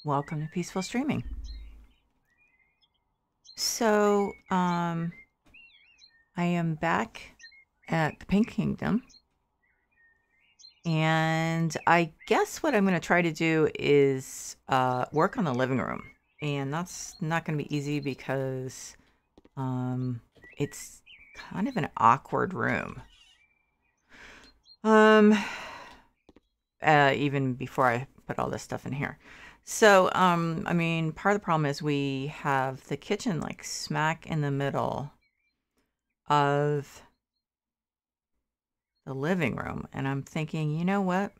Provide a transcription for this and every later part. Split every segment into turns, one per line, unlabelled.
welcome to Peaceful Streaming. So, I am back at the Pink Kingdom, and I guess what I'm going to try to do is work on the living room, and that's not going to be easy because it's kind of an awkward room. Even before I put all this stuff in here. So, I mean, part of the problem is we have the kitchen like smack in the middle of the living room. And I'm thinking, you know what?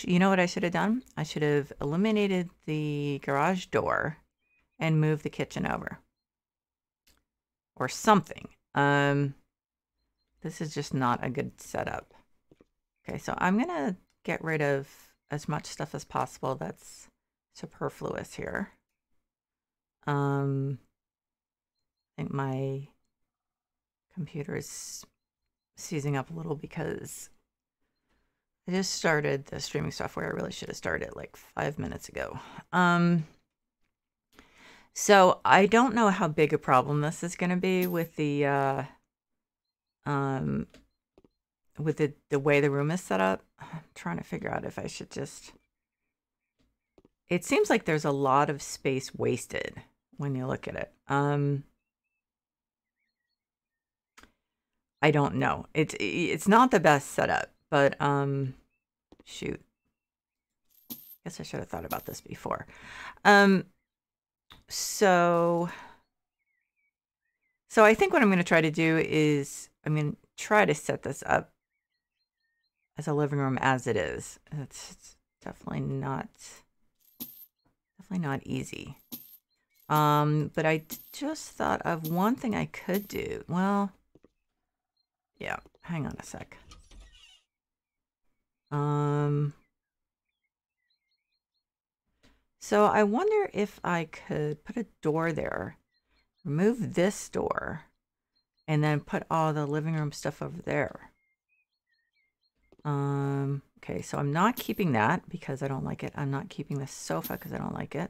You know what I should have done? I should have eliminated the garage door and moved the kitchen over. Or something. This is just not a good setup. Okay, so I'm going to get rid of as much stuff as possible that's superfluous here. I think my computer is seizing up a little because I just started the streaming software. I really should have started like 5 minutes ago. So I don't know how big a problem this is going to be with the way the room is set up. I'm trying to figure out if I should just... It seems like there's a lot of space wasted when you look at it. I don't know. It's not the best setup, but shoot. Guess I should have thought about this before. So I think what I'm going to try to do is I'm going to try to set this up as a living room as it is. It's definitely not easy. But I just thought of one thing I could do. Well, yeah, hang on a sec. So I wonder if I could put a door there, remove this door, and then put all the living room stuff over there. Okay, so I'm not keeping that because I don't like it. I'm not keeping the sofa because I don't like it.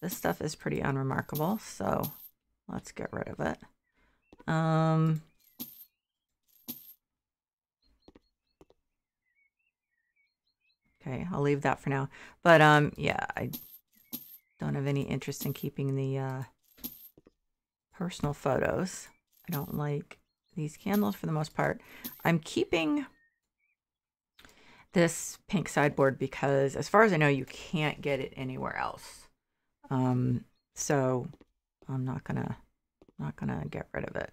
This stuff is pretty unremarkable, so let's get rid of it. Okay, I'll leave that for now. But yeah, I don't have any interest in keeping the personal photos. I don't like these candles for the most part. I'm keeping this pink sideboard because as far as I know, you can't get it anywhere else. So I'm not gonna get rid of it.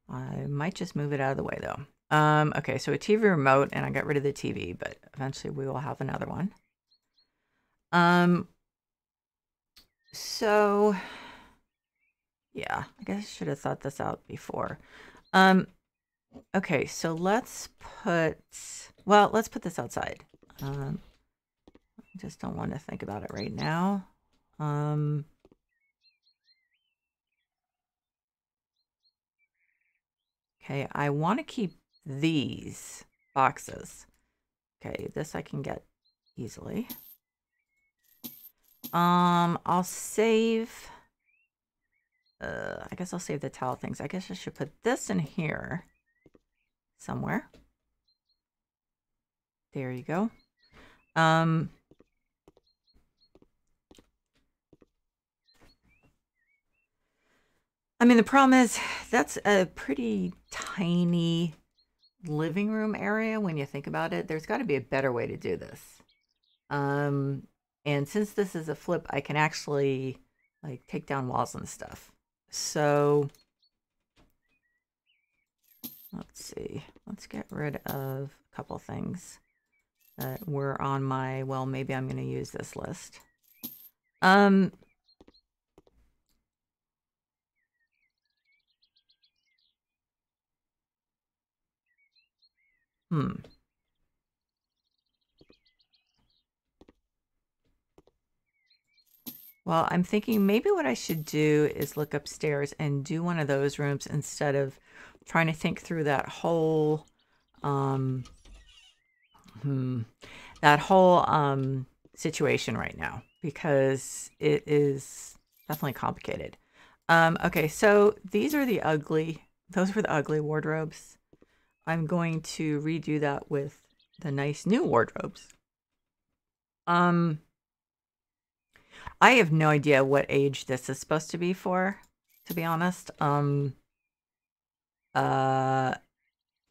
I might just move it out of the way though. Okay, so a TV remote, and I got rid of the TV, but eventually we will have another one. So yeah, I guess I should have thought this out before. Okay, so let's put this outside. I just don't want to think about it right now. Okay, I want to keep these boxes. Okay, this I can get easily. I'll save... I guess I'll save the towel things. I guess I should put this in here somewhere. There you go. I mean, the problem is that's a pretty tiny living room area when you think about it. There's got to be a better way to do this. And since this is a flip, I can actually like take down walls and stuff. So let's see. Let's get rid of a couple things that were on my, well, maybe I'm going to use this list. Well, I'm thinking maybe what I should do is look upstairs and do one of those rooms instead of trying to think through that whole, situation right now because it is definitely complicated. Okay, so those were the ugly wardrobes. I'm going to redo that with the nice new wardrobes. I have no idea what age this is supposed to be for, to be honest. I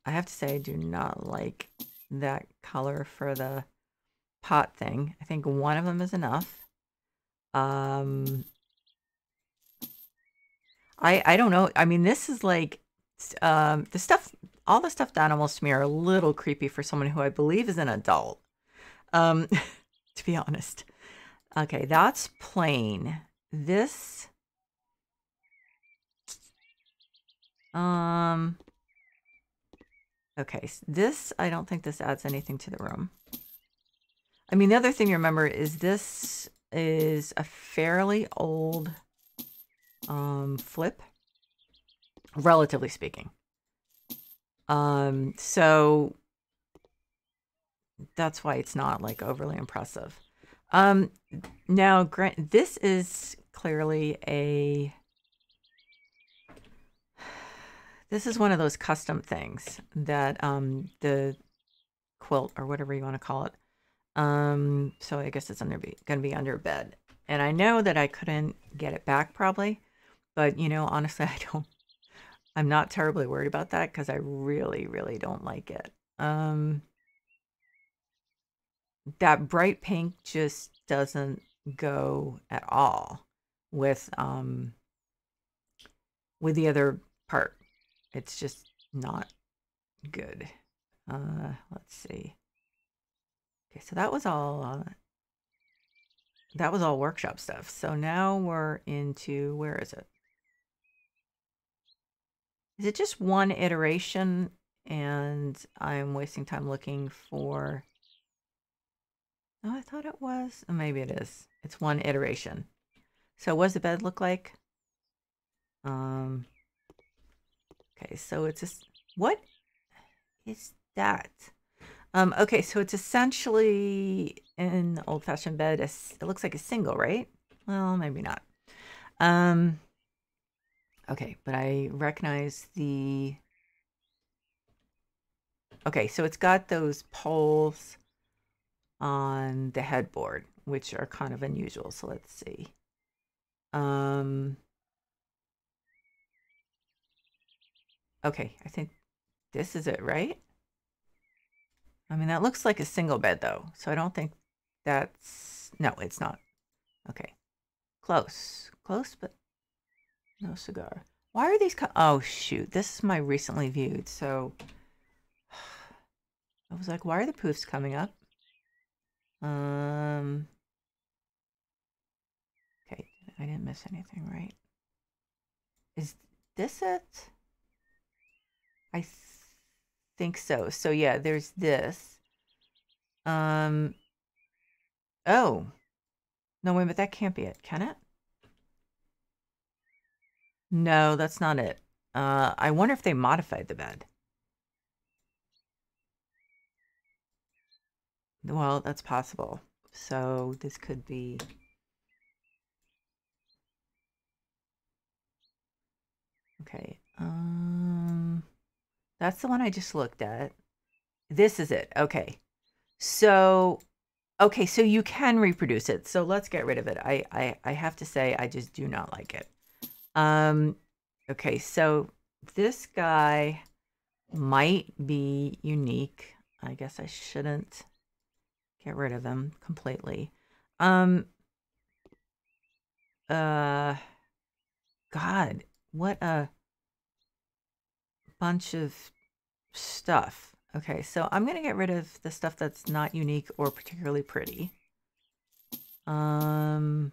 have to say I do not like that color for the pot thing. I think one of them is enough. I don't know. I mean, this is like all the stuffed animals to me are a little creepy for someone who I believe is an adult. To be honest. Okay, that's plain. This okay, this I don't think this adds anything to the room. I mean, the other thing to remember is this is a fairly old flip, relatively speaking. So that's why it's not like overly impressive. Now, this is clearly this is one of those custom things that the quilt or whatever you want to call it. So I guess it's going to be under bed. And I know that I couldn't get it back probably, but you know, honestly, I'm not terribly worried about that because I really, really don't like it. That bright pink just doesn't go at all with the other part. It's just not good. Let's see. Okay, so that was all workshop stuff. So now we're into, where is it? Is it just one iteration and I'm wasting time looking for... Oh, I thought it was. Oh, maybe it is. It's one iteration. So what does the bed look like? Okay, so it's just... What is that? Okay, so it's essentially an old-fashioned bed. It looks like a single, right? Well, maybe not. Okay, but I recognize the... Okay, so it's got those poles on the headboard, which are kind of unusual. So let's see. Okay, I think this is it, right? I mean, that looks like a single bed though. So I don't think that's... No, it's not. Okay. Close, but no cigar. Why are these... Oh, shoot. This is my recently viewed. So I was like, why are the poofs coming up? Okay, I didn't miss anything, right? Is this it? I think so. So yeah, there's this. Oh. No, wait, but that can't be it, can it? No, that's not it. I wonder if they modified the bed. Well, that's possible. So this could be... Okay. That's the one I just looked at. This is it. Okay. So, okay, so you can reproduce it. So let's get rid of it. I have to say, I just do not like it. Okay, so this guy might be unique. I guess I shouldn't get rid of him completely. God, what a bunch of stuff. Okay, so I'm going to get rid of the stuff that's not unique or particularly pretty. Okay,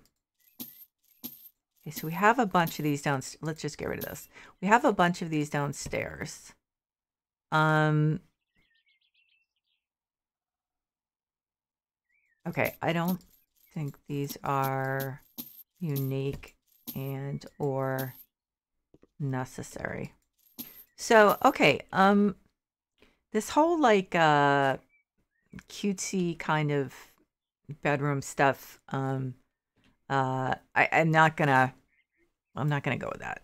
so we have a bunch of these downstairs. Let's just get rid of this. We have a bunch of these downstairs. Okay, I don't think these are unique and or necessary. So, okay, this whole like cutesy kind of bedroom stuff. I'm not gonna go with that.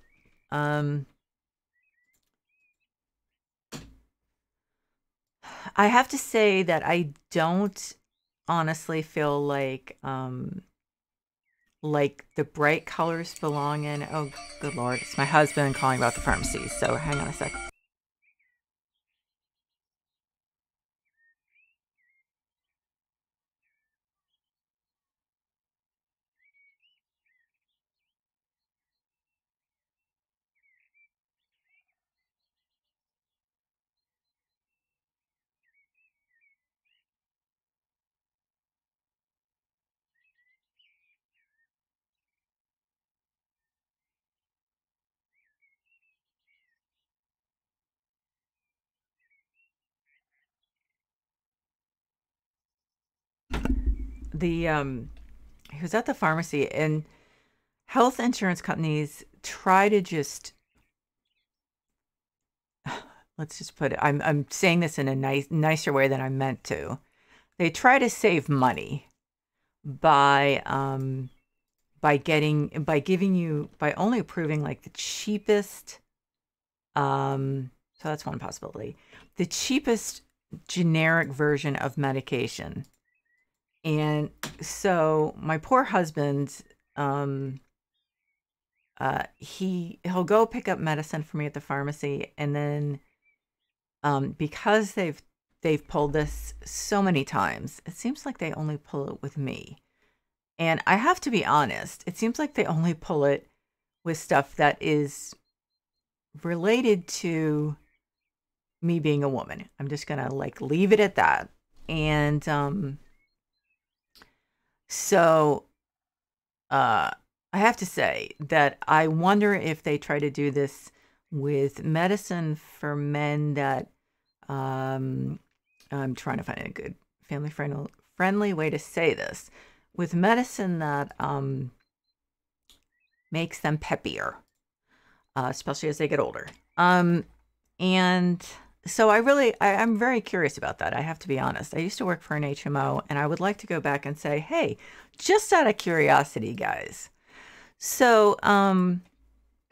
I have to say that I don't honestly feel like the bright colors belong in. Oh, good Lord. It's my husband calling about the pharmacy. So hang on a sec. He was at the pharmacy, and health insurance companies try to just, let's just put it, I'm saying this in a nicer way than I meant to. They try to save money by by only approving like the cheapest, so that's one possibility, the cheapest generic version of medication. And so my poor husband, he'll go pick up medicine for me at the pharmacy, and then because they've pulled this so many times, it seems like they only pull it with me. And I have to be honest, it seems like they only pull it with stuff that is related to me being a woman. I'm just gonna like leave it at that. And so I have to say that I wonder if they try to do this with medicine for men that I'm trying to find a good family friendly way to say this, with medicine that makes them peppier, especially as they get older. And so I'm very curious about that. I have to be honest. I used to work for an HMO, and I would like to go back and say, hey, just out of curiosity, guys. So,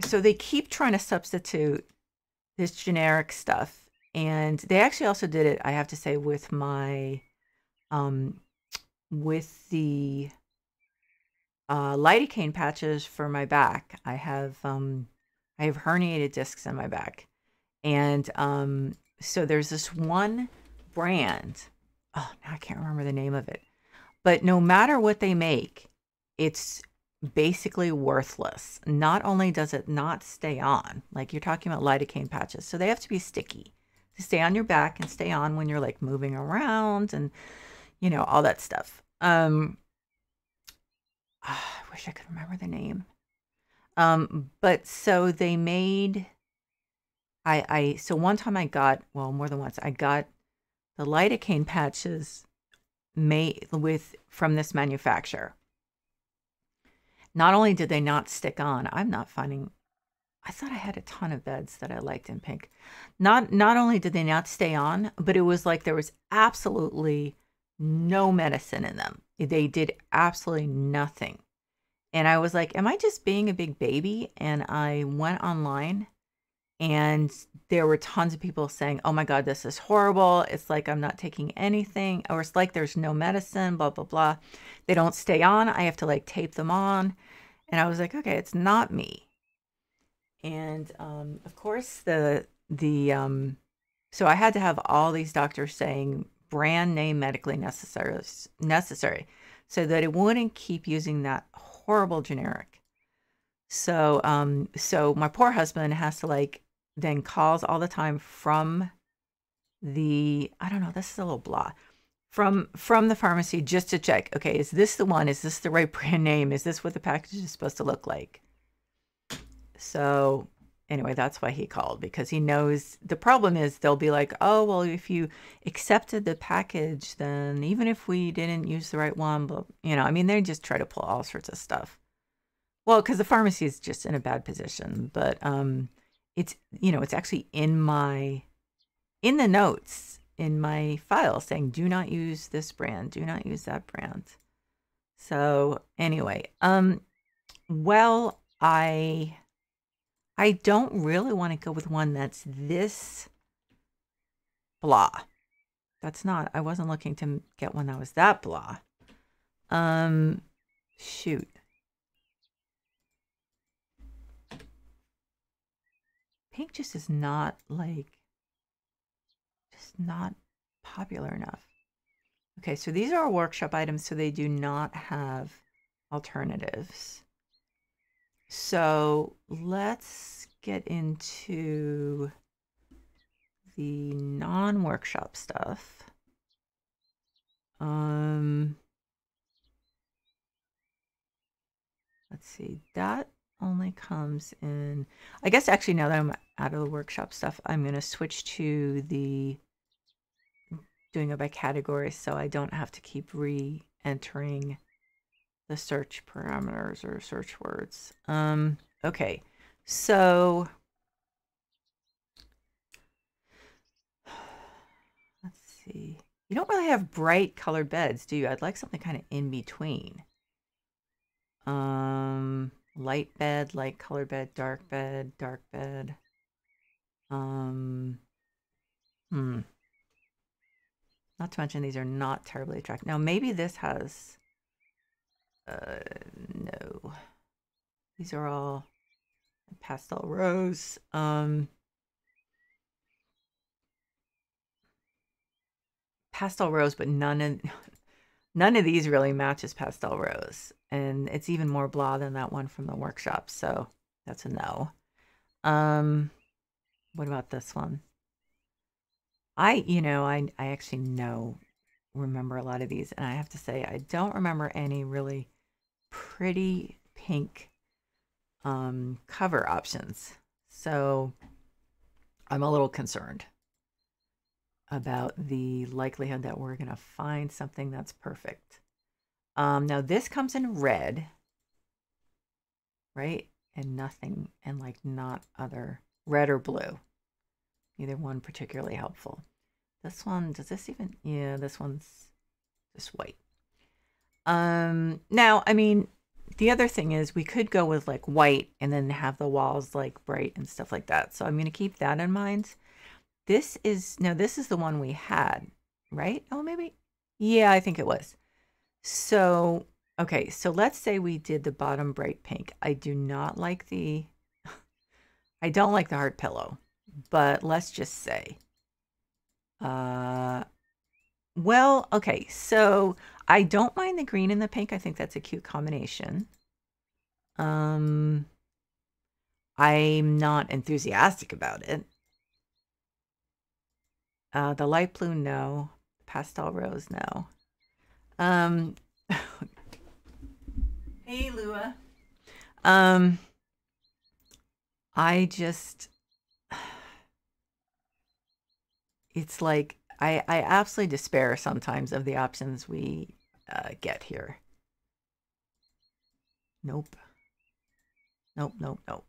so they keep trying to substitute this generic stuff, and they actually also did it, I have to say, with my, with the lidocaine patches for my back. I have herniated discs in my back, and so there's this one brand. Oh, now I can't remember the name of it. But no matter what they make, it's basically worthless. Not only does it not stay on, like you're talking about lidocaine patches, so they have to be sticky to stay on your back and stay on when you're like moving around and, you know, all that stuff. I wish I could remember the name. But so they made, so one time I got, well, more than once, I got the lidocaine patches made from this manufacturer. Not only did they not stick on, I thought I had a ton of beds that I liked in pink. Not only did they not stay on, but it was like there was absolutely no medicine in them. They did absolutely nothing. And I was like, am I just being a big baby? And I went online, and there were tons of people saying, oh my God, this is horrible. It's like I'm not taking anything, or it's like there's no medicine, blah, blah, blah. They don't stay on. I have to like tape them on. And I was like, okay, it's not me. And of course, so I had to have all these doctors saying brand name medically necessary so that it wouldn't keep using that horrible generic. So so my poor husband has to like then calls all the time from I don't know, this is a little blah, from the pharmacy just to check, okay, is this the one? Is this the right brand name? Is this what the package is supposed to look like? So anyway, that's why he called, because he knows the problem is they'll be like, oh, well, if you accepted the package, then even if we didn't use the right one, but you know, I mean, they just try to pull all sorts of stuff. Well, because the pharmacy is just in a bad position, but it's, you know, it's actually in the notes in my file saying, do not use this brand, do not use that brand. So anyway, well, I don't really want to go with one that's this blah. That's not, I wasn't looking to get one that was that blah. Shoot. Pink just is not like, just not popular enough. Okay, so these are workshop items, so they do not have alternatives. So let's get into the non-workshop stuff. Let's see, that only comes in, I guess actually now that I'm out of the workshop stuff, I'm going to switch to the doing it by category so I don't have to keep re-entering the search parameters or search words. Okay, so let's see. You don't really have bright colored beds, do you? I'd like something kind of in between. Light bed, light colored bed, dark bed, dark bed. Not to mention these are not terribly attractive. Now maybe this has, no. These are all pastel rose. Pastel rose, but none of these really matches pastel rose. And it's even more blah than that one from the workshop. So that's a no. What about this one? I actually remember a lot of these. And I have to say, I don't remember any really pretty pink cover options. So I'm a little concerned about the likelihood that we're going to find something that's perfect. Now this comes in red, right? And nothing, and like not other red or blue. Neither one particularly helpful. This one, does this even, yeah, this one's just white. Now, I mean, the other thing is we could go with like white and then have the walls like bright and stuff like that. So I'm going to keep that in mind. This is the one we had, right? Oh, maybe. Yeah, I think it was. So, okay. So let's say we did the bottom bright pink. I do not like I don't like the heart pillow, but let's just say, well, okay. So I don't mind the green and the pink. I think that's a cute combination. I'm not enthusiastic about it. The light blue, no. Pastel rose, no. Hey, Lua. I just, it's like, I absolutely despair sometimes of the options we get here. Nope. Nope, nope, nope.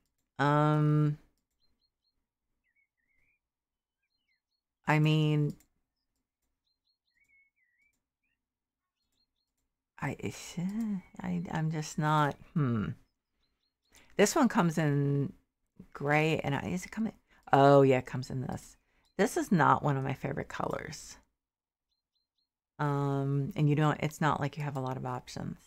I mean, I'm just not, This one comes in gray, and is it coming? Oh, yeah, it comes in this. This is not one of my favorite colors. And it's not like you have a lot of options.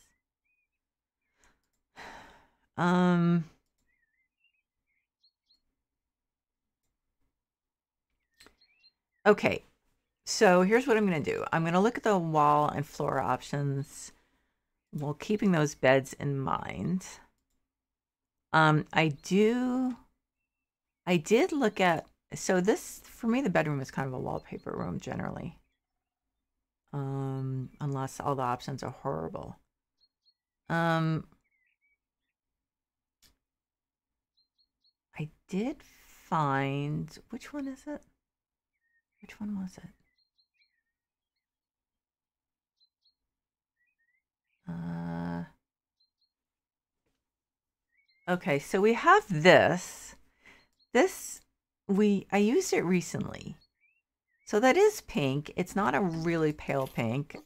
Okay, so here's what I'm going to do. I'm going to look at the wall and floor options while keeping those beds in mind. I did look at, so this, for me, the bedroom is kind of a wallpaper room generally. Unless all the options are horrible. I did find, which one is it? Which one was it? Okay, so we have this. I used it recently. So that is pink. It's not a really pale pink.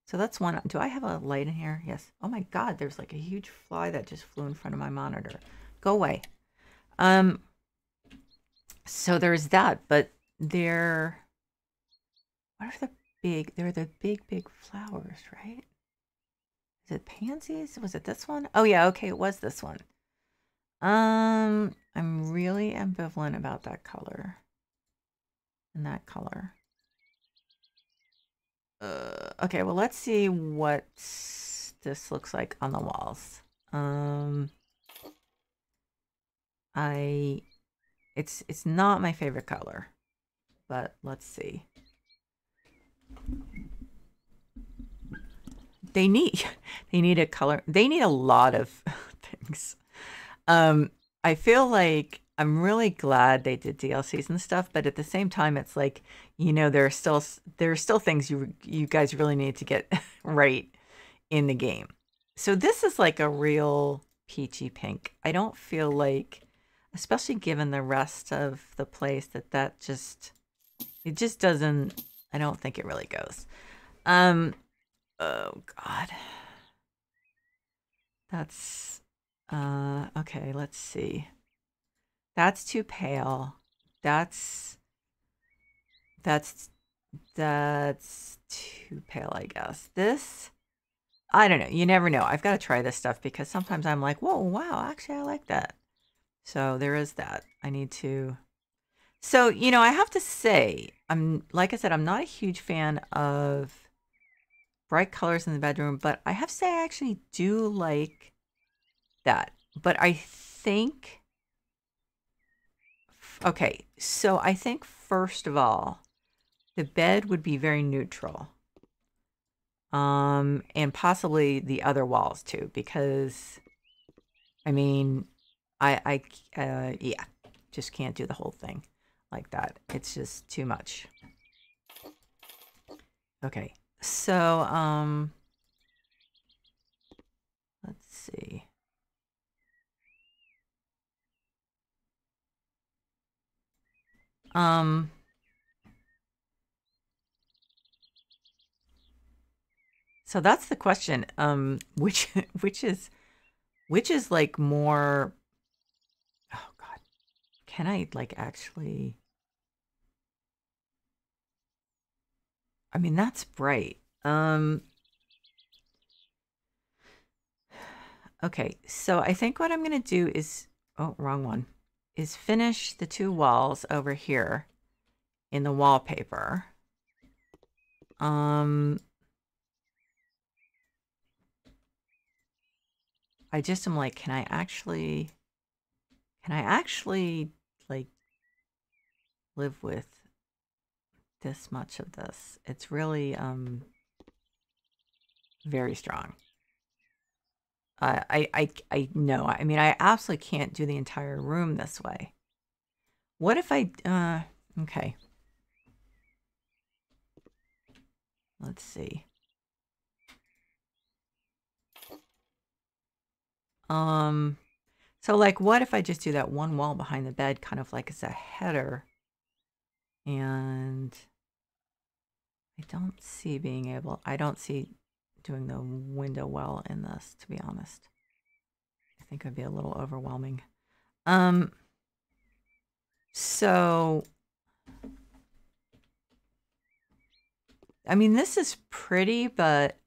So that's one. Do I have a light in here? Yes. Oh my God, there's like a huge fly that just flew in front of my monitor. Go away. So there's that, but they're, what are the big, they're the big flowers, right? Is it pansies? Was it this one? Oh yeah, okay, it was this one. I'm really ambivalent about that color and that color. Okay, well, let's see what this looks like on the walls. It's not my favorite color, but let's see. They need a color. They need a lot of things. I feel like I'm really glad they did DLCs and stuff, but at the same time, it's like, you know, there are still things you guys really need to get right in the game. So this is like a real peachy pink. I don't feel like, especially given the rest of the place, that just, it just doesn't, I don't think it really goes. Oh God. That's, okay, let's see. That's too pale. That's too pale, I guess. This, I don't know. You never know. I've got to try this stuff because sometimes I'm like, whoa, wow, actually I like that. So there is that. I need to. So, you know, I have to say, like I said, I'm not a huge fan of bright colors in the bedroom, but I have to say I actually do like that. But I think, okay, so I think first of all, the bed would be very neutral. And possibly the other walls too, because I mean, yeah, just can't do the whole thing like that. It's just too much. Okay, so let's see. So that's the question. Which is like more, oh God, can I like actually, I mean, that's bright. Okay, so I think what I'm going to do is, oh, wrong one, is finish the two walls over here in the wallpaper. I just am like, can I actually like live with this much of this? It's really very strong. I know. I mean, I absolutely can't do the entire room this way. What if I, okay. Let's see. So like, what if I just do that one wall behind the bed, kind of like as a header? And I don't see I don't see doing the window well in this, to be honest. I think it'd be a little overwhelming. So, I mean, this is pretty, but,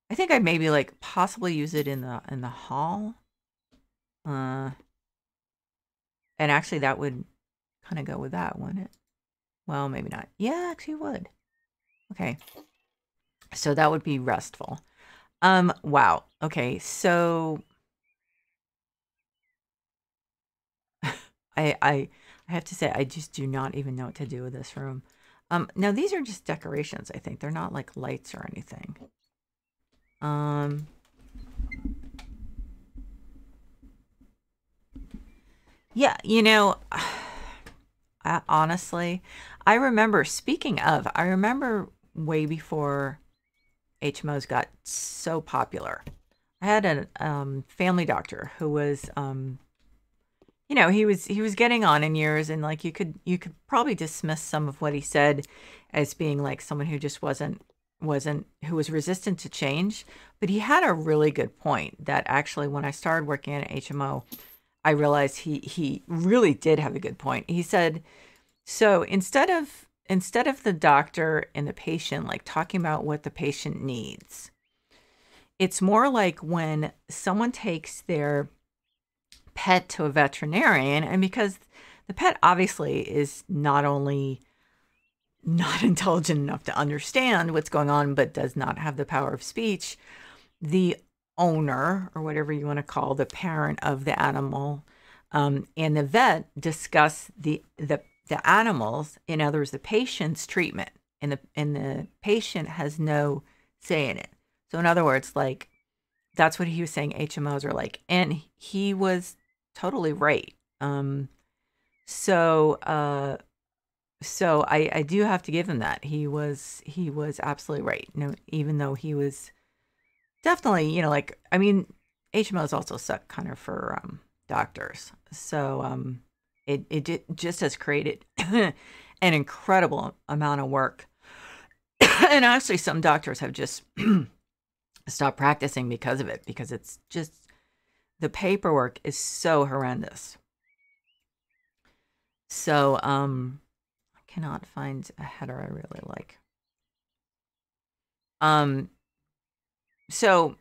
I think I'd maybe like possibly use it in the hall. And actually that would kind of go with that, wouldn't it? Well, maybe not. Yeah, actually would. Okay. So that would be restful. Wow. Okay, so I have to say I just do not even know what to do with this room. Now these are just decorations, I think. They're not like lights or anything. Yeah, you know, honestly, I remember, speaking of, I remember way before HMOs got so popular. I had a family doctor who was you know, he was getting on in years, and like you could probably dismiss some of what he said as being like someone who just wasn't who was resistant to change. But he had a really good point that actually when I started working at HMO, I realized he really did have a good point. He said, so instead of the doctor and the patient like talking about what the patient needs, it's more like when someone takes their pet to a veterinarian, and because the pet obviously is not only not intelligent enough to understand what's going on but does not have the power of speech, the owner, or whatever you want to call the parent of the animal, and the vet discuss the animals, in other words the patient's treatment, and the patient has no say in it. So in other words, like, that's what he was saying HMOs are like, and he was totally right. So I do have to give him that. He was absolutely right. You know, even though he was definitely, you know, like, I mean, HMOs also suck kind of for doctors. So it just has created an incredible amount of work. And actually some doctors have just stopped practicing because of it, because it's just, the paperwork is so horrendous. So I cannot find a header I really like. So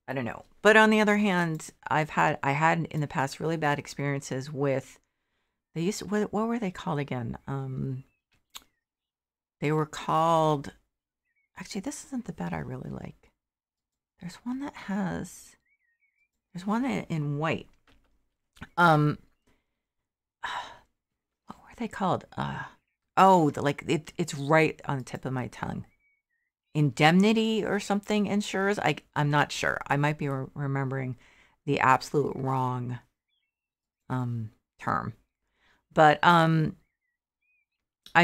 I don't know. But on the other hand, I had in the past really bad experiences with, they used to, what were they called again? They were called, actually this isn't the bed I really like. There's one that has, there's one in white. What were they called? Like it's right on the tip of my tongue. Indemnity or something insurers. I'm not sure. I might be remembering the absolute wrong term. But I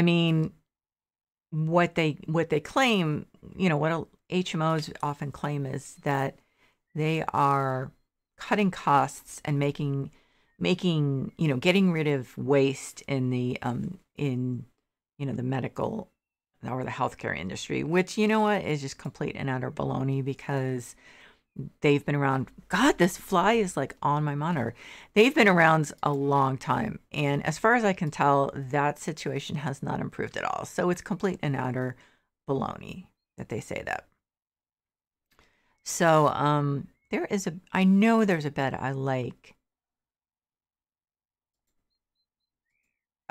mean, what they claim, you know, what HMOs often claim is that they are cutting costs and making, you know, getting rid of waste in the you know, the medical or the healthcare industry, which, you know what, is just complete and utter baloney, because they've been around. God, this fly is like on my monitor. They've been around a long time. And as far as I can tell, that situation has not improved at all. So it's complete and utter baloney that they say that. So there is I know there's a bed I like.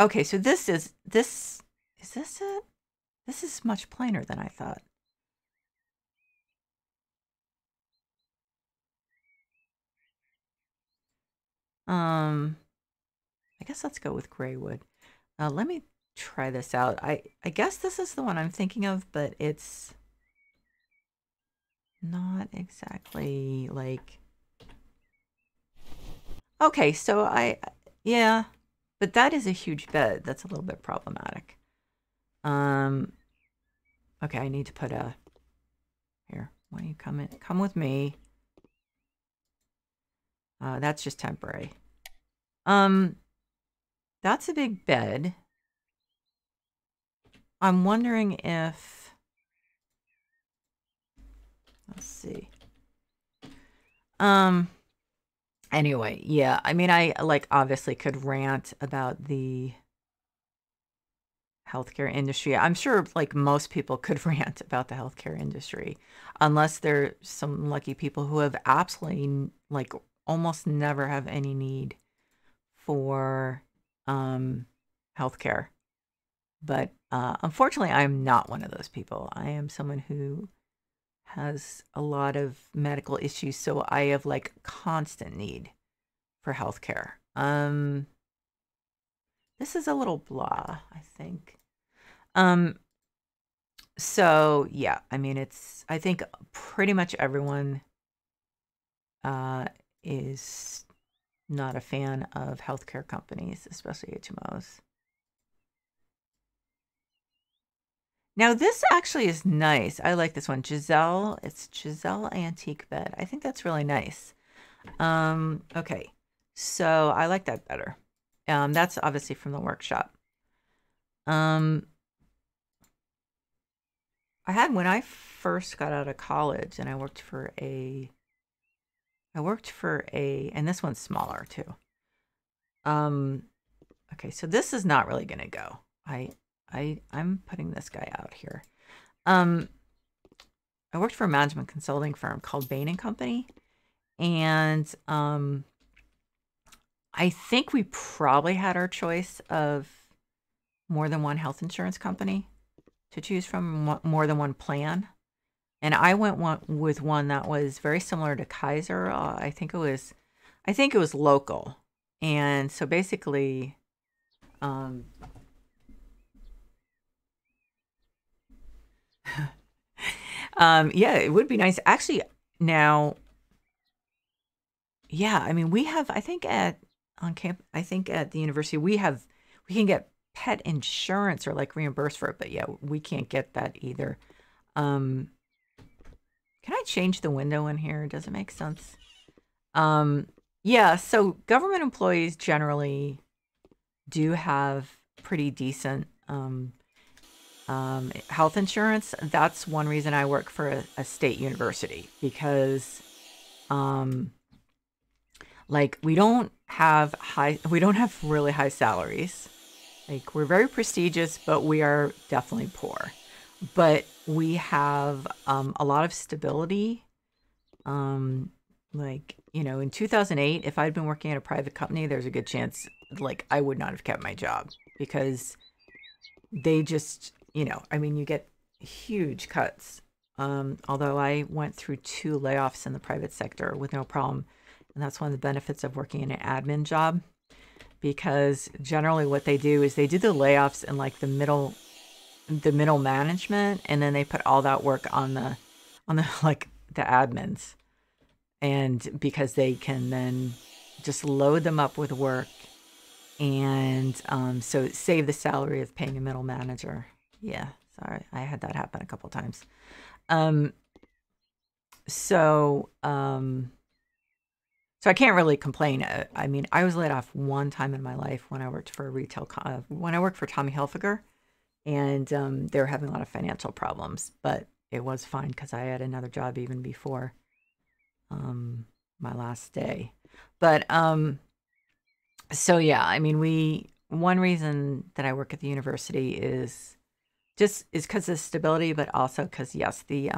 Okay, so is this it? This is much plainer than I thought. I guess let's go with gray wood. Let me try this out. I guess this is the one I'm thinking of, but it's not exactly like, okay, so yeah, but that is a huge bed. That's a little bit problematic. Okay, I need to put a, here, why don't you come in, come with me. That's just temporary. That's a big bed. I'm wondering if, let's see. Anyway, yeah, I mean, I like obviously could rant about the healthcare industry. I'm sure like most people could rant about the healthcare industry, unless they're some lucky people who have absolutely like almost never have any need for healthcare. But unfortunately, I'm not one of those people. I am someone who has a lot of medical issues, so I have like constant need for healthcare. This is a little blah, I think. So yeah, I mean, I think pretty much everyone is not a fan of healthcare companies, especially HMOs. Now this actually is nice. I like this one. Giselle, it's Giselle Antique Bed. I think that's really nice. Okay. So I like that better. That's obviously from the workshop. I had, when I first got out of college, and I worked for a, and this one's smaller too. Okay, so this is not really gonna go. I'm putting this guy out here. I worked for a management consulting firm called Bain and Company, and I think we probably had our choice of more than one health insurance company to choose from, more than one plan. And I went with one that was very similar to Kaiser. I think it was local. And so basically, yeah, it would be nice. Actually, now, yeah, I mean, we have, I think at the university, we can get pet insurance or like reimbursed for it, but yeah, we can't get that either. Can I change the window in here? Does it make sense? Yeah, so government employees generally do have pretty decent health insurance. That's one reason I work for a state university, because like we don't have really high salaries. Like, we're very prestigious, but we are definitely poor. But we have a lot of stability. Like, in 2008, if I'd been working at a private company, there's a good chance like I would not have kept my job, because they just, I mean, you get huge cuts. Although I went through 2 layoffs in the private sector with no problem. And that's one of the benefits of working in an admin job, because generally what they do is they do the layoffs in like the middle management, and then they put all that work on the like the admins. And because they can then just load them up with work, and so save the salary of paying a middle manager. Yeah, sorry, I had that happen a couple times. So I can't really complain. I mean, I was laid off one time in my life when I worked for a when I worked for Tommy Hilfiger, and they were having a lot of financial problems, but it was fine because I had another job even before my last day. But so yeah, I mean, one reason that I work at the university is because of stability, but also because, yes, the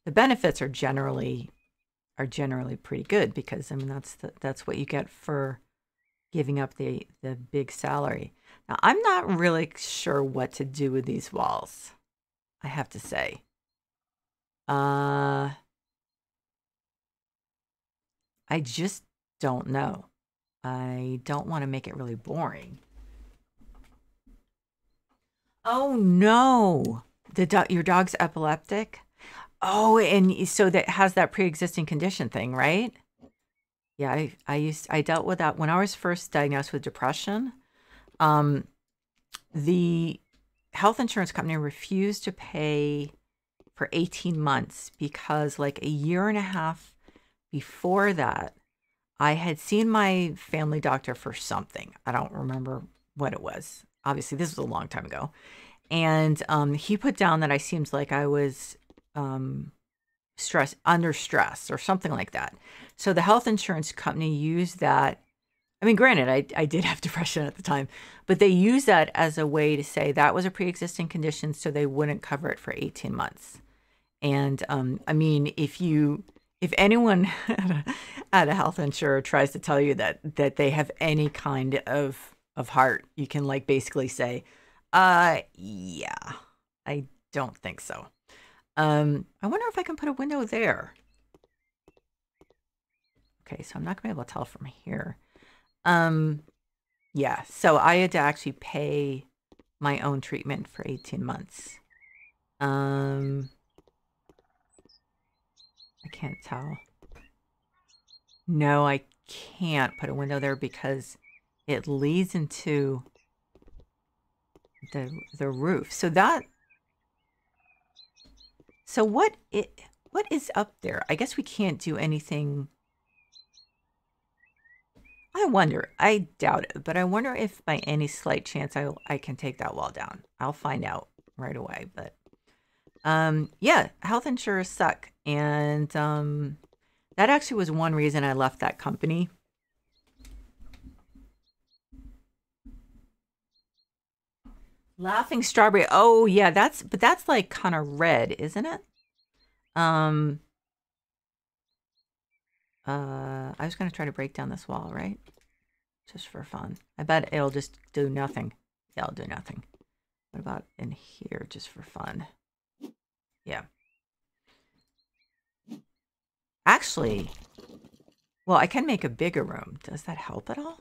benefits are generally pretty good, because I mean that's what you get for giving up the big salary. Now, I'm not really sure what to do with these walls, I have to say. I just don't know. I don't want to make it really boring. Oh no, your dog's epileptic. Oh, and so that has that pre-existing condition thing, right? Yeah, I dealt with that when I was first diagnosed with depression. The health insurance company refused to pay for 18 months because like a year and a half before that, I had seen my family doctor for something. I don't remember what it was. Obviously, this was a long time ago. And he put down that I seemed like I was under stress or something like that. So the health insurance company used that. I mean, granted, I did have depression at the time, but they used that as a way to say that was a pre-existing condition, so they wouldn't cover it for 18 months. And I mean, if anyone at a health insurer tries to tell you that they have any kind of heart, you can like basically say, yeah, I don't think so. I wonder if I can put a window there. Okay, so I'm not gonna be able to tell from here. Yeah, so I had to actually pay my own treatment for 18 months. I can't tell. No, I can't put a window there because it leads into the roof. So what is up there? I guess we can't do anything. I wonder, I doubt it, but I wonder if by any slight chance I can take that wall down. I'll find out right away. But yeah, health insurers suck. And that actually was one reason I left that company. Laughing strawberry. Oh yeah, but that's like kind of red, isn't it? I was gonna try to break down this wall, right? Just for fun. I bet it'll just do nothing. Yeah, it'll do nothing. What about in here, just for fun? Yeah. Actually, well, I can make a bigger room. Does that help at all?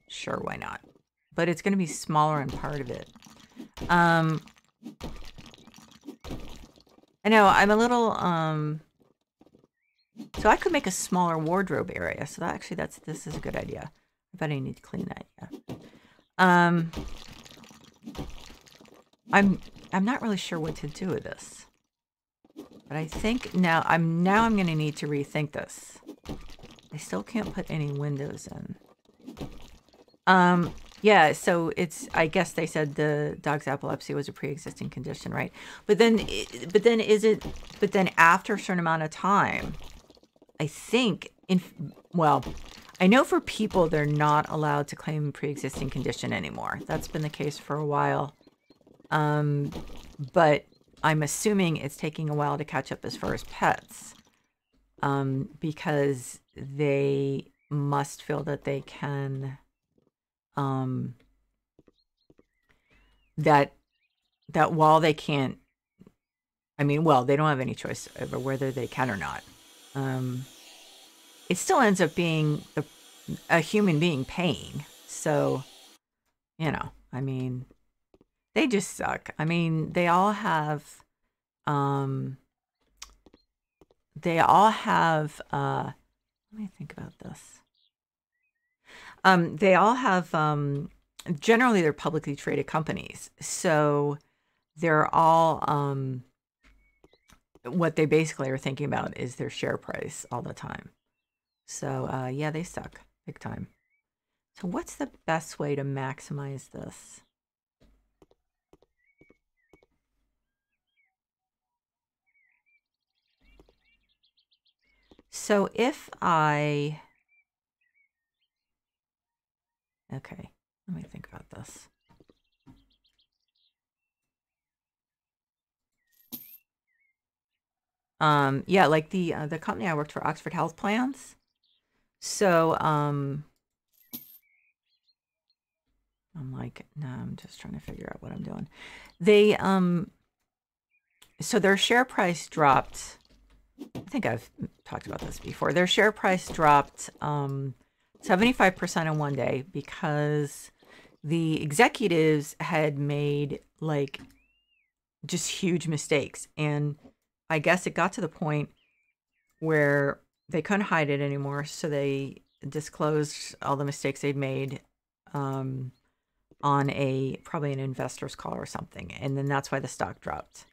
Sure, why not? But it's going to be smaller in part of it. I know, I'm a little, so I could make a smaller wardrobe area. So that actually, this is a good idea. I bet I need to clean that, yeah. I'm not really sure what to do with this. But I think now I'm going to need to rethink this. I still can't put any windows in. Yeah, so I guess they said the dog's epilepsy was a pre-existing condition, right? But then after a certain amount of time, I think well, I know for people, they're not allowed to claim pre-existing condition anymore. That's been the case for a while. But I'm assuming it's taking a while to catch up as far as pets. Because they must feel that they can, that while they can't, I mean, well, they don't have any choice over whether they can or not. It still ends up being a human being paying. So, you know, I mean, they just suck. I mean, they all have, let me think about this. They all have, generally they're publicly traded companies. So they're all, what they basically are thinking about is their share price all the time. So, yeah, they suck big time. So what's the best way to maximize this? So if okay, let me think about this. Yeah, like the company I worked for, Oxford Health Plans. So, I'm like, no, I'm just trying to figure out what I'm doing. They, so their share price dropped. I think I've talked about this before. Their share price dropped 75% in one day because the executives had made like just huge mistakes. And I guess it got to the point where they couldn't hide it anymore. So they disclosed all the mistakes they'd made on probably an investor's call or something. And then that's why the stock dropped.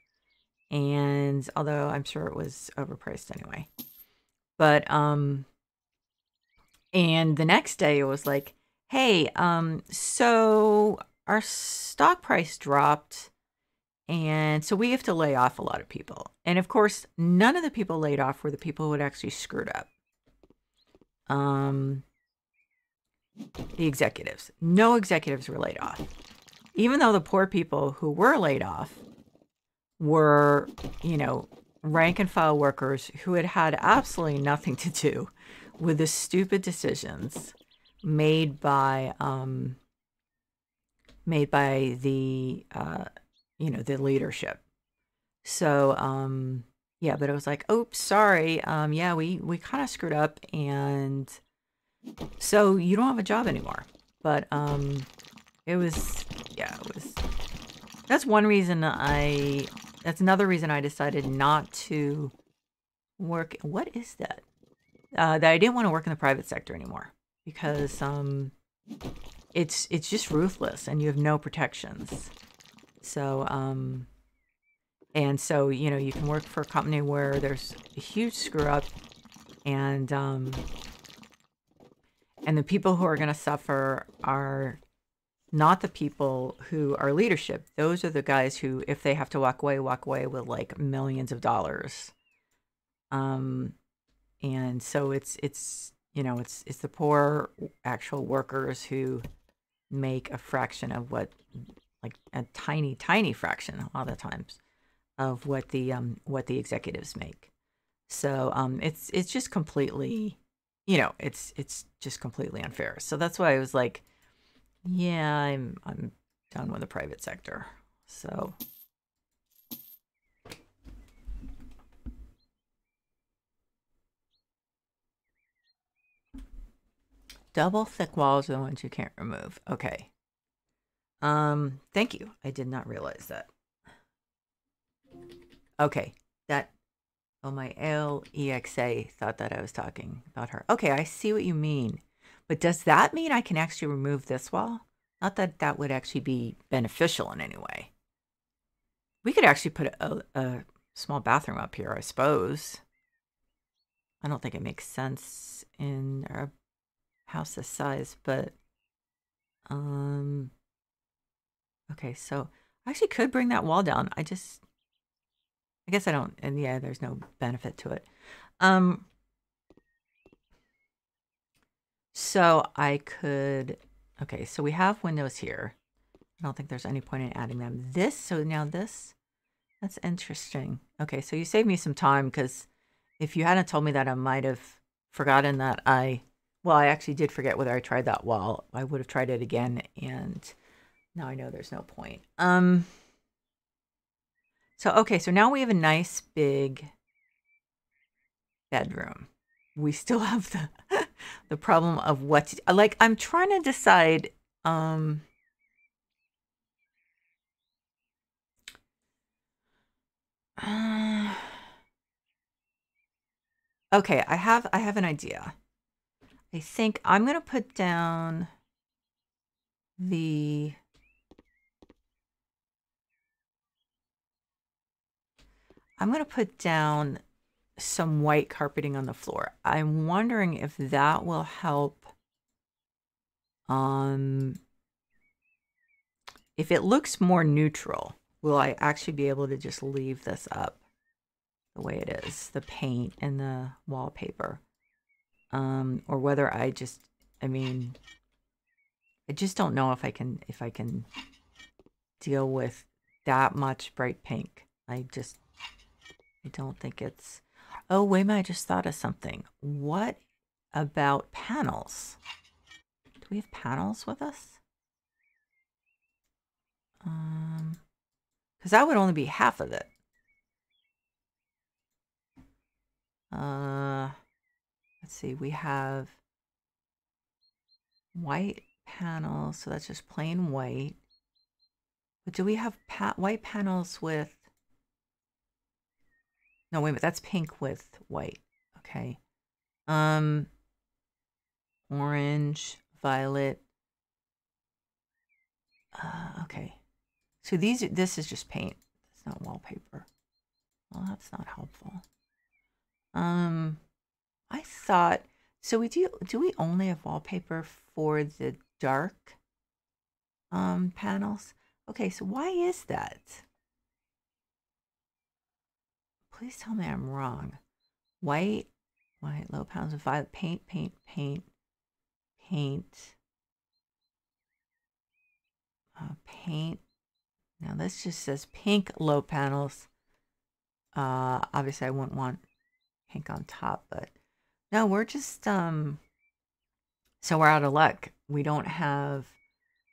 And although I'm sure it was overpriced anyway. But, and the next day it was like, hey, so our stock price dropped. And so we have to lay off a lot of people. And of course, none of the people laid off were the people who had actually screwed up. The executives. No executives were laid off. Even though the poor people who were laid off were, you know, rank and file workers who had absolutely nothing to do with the stupid decisions made by the the leadership. So yeah, but it was like, oops, sorry, yeah, we kind of screwed up, and so you don't have a job anymore. But that's one reason that's another reason I decided not to work. What is that? That I didn't want to work in the private sector anymore, because it's just ruthless and you have no protections. So and so, you know, you can work for a company where there's a huge screw up, and And the people who are going to suffer are not the people who are leadership. Those are the guys who, if they have to walk away with like millions of dollars. And so it's you know, it's the poor actual workers who make a fraction of what, like a tiny fraction a lot of times of what the executives make. So it's just completely, you know, it's just completely unfair. So that's why I was like, yeah, I'm done with the private sector. So double thick walls are the ones you can't remove. Okay. Thank you. I did not realize that. Okay. That Oh, my Alexa thought that I was talking about her. Okay, I see what you mean. But does that mean I can actually remove this wall? Not that that would actually be beneficial in any way. We could actually put a small bathroom up here, I suppose. I don't think it makes sense in a house this size, but okay, so I actually could bring that wall down. I guess I don't, and yeah, there's no benefit to it. So I could, okay, so we have windows here. I don't think there's any point in adding them. So now this, that's interesting. Okay, so you saved me some time, because if you hadn't told me that, I might have forgotten that well, I actually did forget whether I tried that wall. I would have tried it again, and now I know there's no point. So, okay, so now we have a nice big bedroom. We still have the problem of what to, like, I'm trying to decide, okay, I have an idea. I think I'm gonna put down some white carpeting on the floor. I'm wondering if that will help. If it looks more neutral, will I actually be able to just leave this up the way it is, the paint and the wallpaper? Or whether I just don't know if I can deal with that much bright pink. I don't think it's, oh, wait a minute, I just thought of something. What about panels? Do we have panels with us? Because that would only be half of it. Let's see, we have white panels, so that's just plain white. But do we have white panels with, no, wait a minute, that's pink with white. Okay. Orange, violet. Okay. So this is just paint. It's not wallpaper. Well, that's not helpful. I thought, so do we only have wallpaper for the dark panels? Okay, so why is that? Please tell me I'm wrong. White, low panels of violet, paint. Paint. Now this just says pink low panels. Obviously I wouldn't want pink on top, but no, we're just, so we're out of luck. We don't have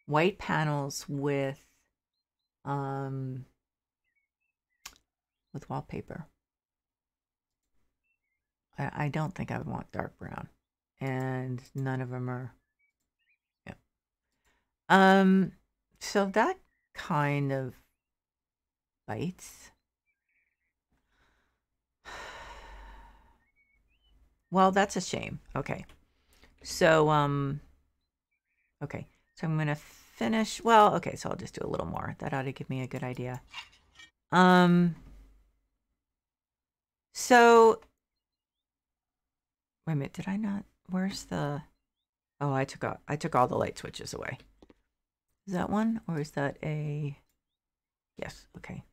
white panels with wallpaper. I don't think I would want dark brown, and none of them are, yeah. So that kind of bites. Well, that's a shame. Okay. So, okay. So I'm going to finish. Well, okay. So I'll just do a little more. That ought to give me a good idea. So, wait a minute. Did I not? Where's the Oh, I took all the light switches away. Is that one or is that a? Yes. Okay.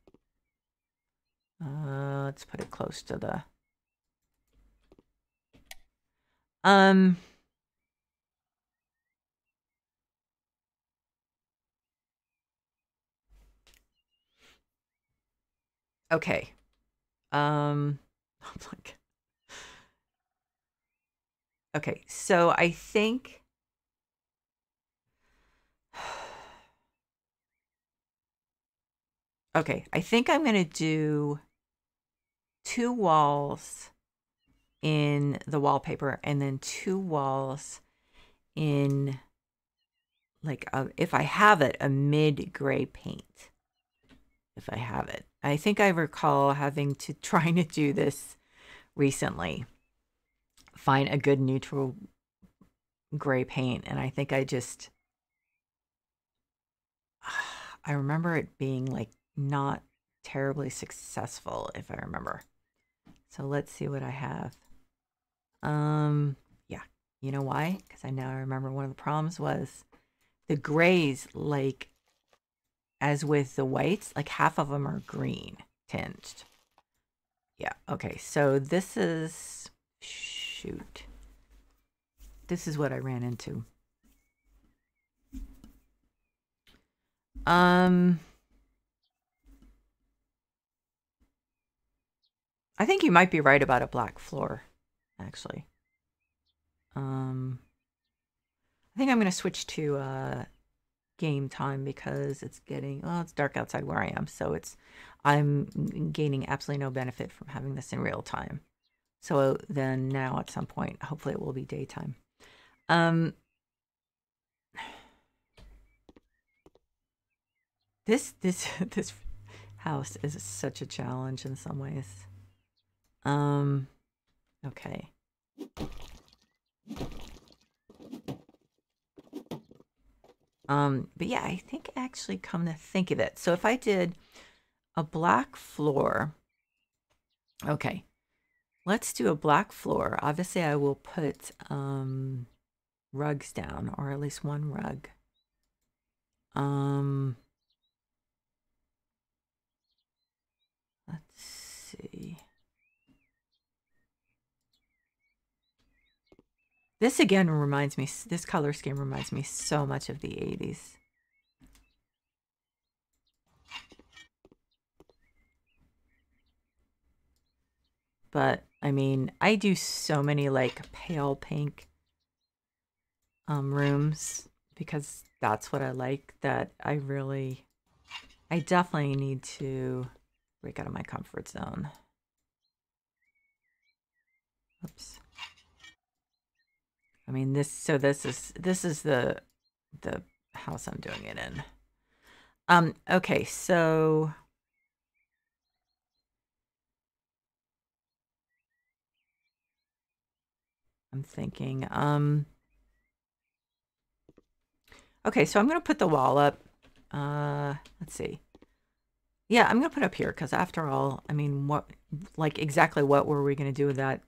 Let's put it close to the. Um. Okay. I'm like. Okay. So I think. Okay, I think I'm gonna do 2 walls in the wallpaper and then 2 walls in like if I have it, a mid gray paint. If I have it. I think I recall having to trying to do this recently. Find a good neutral gray paint, and I think I remember it being like not terribly successful if I remember. So let's see what I have. Yeah. You know why? Because I now remember one of the problems was the grays, like as with the whites, like half of them are green tinged. Yeah. Okay. So this is, shoot. This is what I ran into. I think you might be right about a black floor, actually. I think I'm going to switch to game time because it's getting, well, it's dark outside where I am. So I'm gaining absolutely no benefit from having this in real time. So then now at some point, hopefully it will be daytime. This this house is such a challenge in some ways. Okay. But yeah, I think actually come to think of it. So if I did a black floor, okay, let's do a black floor. Obviously I will put rugs down, or at least one rug. Let's see. This again reminds me, this color scheme reminds me so much of the 80s. But I mean, I do so many like pale pink rooms because that's what I like, that I definitely need to break out of my comfort zone. Oops. I mean, this is the house I'm doing it in. Okay, so I'm thinking, okay, so I'm gonna put the wall up. Let's see. Yeah, I'm gonna put up here because after all, I mean, exactly what were we gonna do with that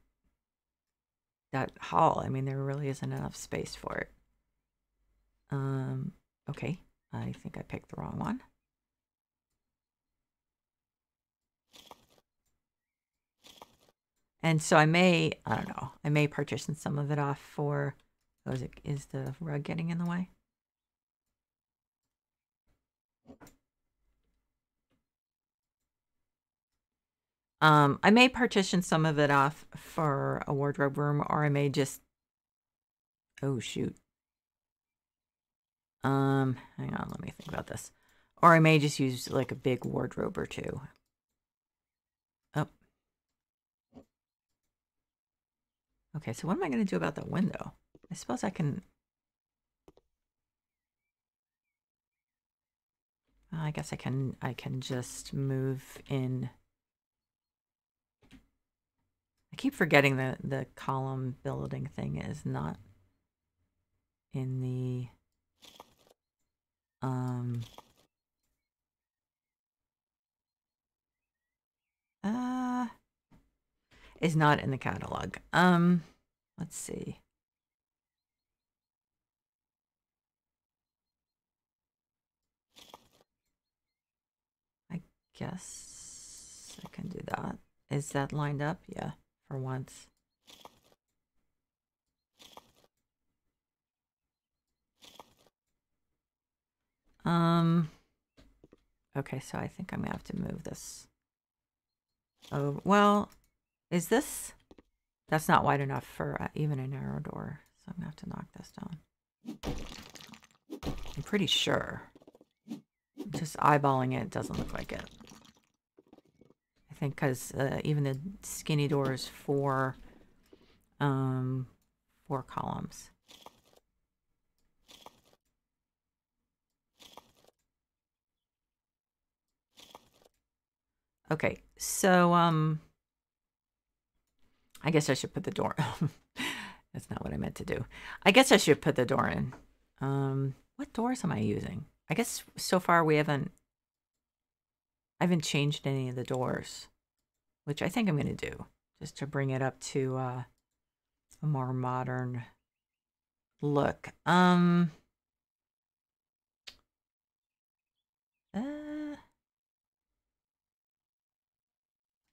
hall? I mean, there really isn't enough space for it. Okay, I think I picked the wrong one. And so I don't know, I may partition some of it off for, is the rug getting in the way? I may partition some of it off for a wardrobe room, or I may just, oh shoot. Hang on, let me think about this. Or I may just use like a big wardrobe or two. Oh. Okay, so what am I going to do about that window? I suppose I can... I guess I can just move in. I keep forgetting that the column building thing is not in the is not in the catalog. Let's see. guess I can do that. Is that lined up? Yeah, for once. Okay, so I think I'm gonna have to move this. Oh, well, is this? That's not wide enough for even a narrow door, so I'm gonna have to knock this down. I'm pretty sure. Just eyeballing it, doesn't look like it. I think because even the skinny door is four columns. Okay, so I guess I should put the door. That's not what I meant to do. I guess I should put the door in. What doors am I using? I guess so far I haven't changed any of the doors, which I think I'm going to do just to bring it up to a more modern look.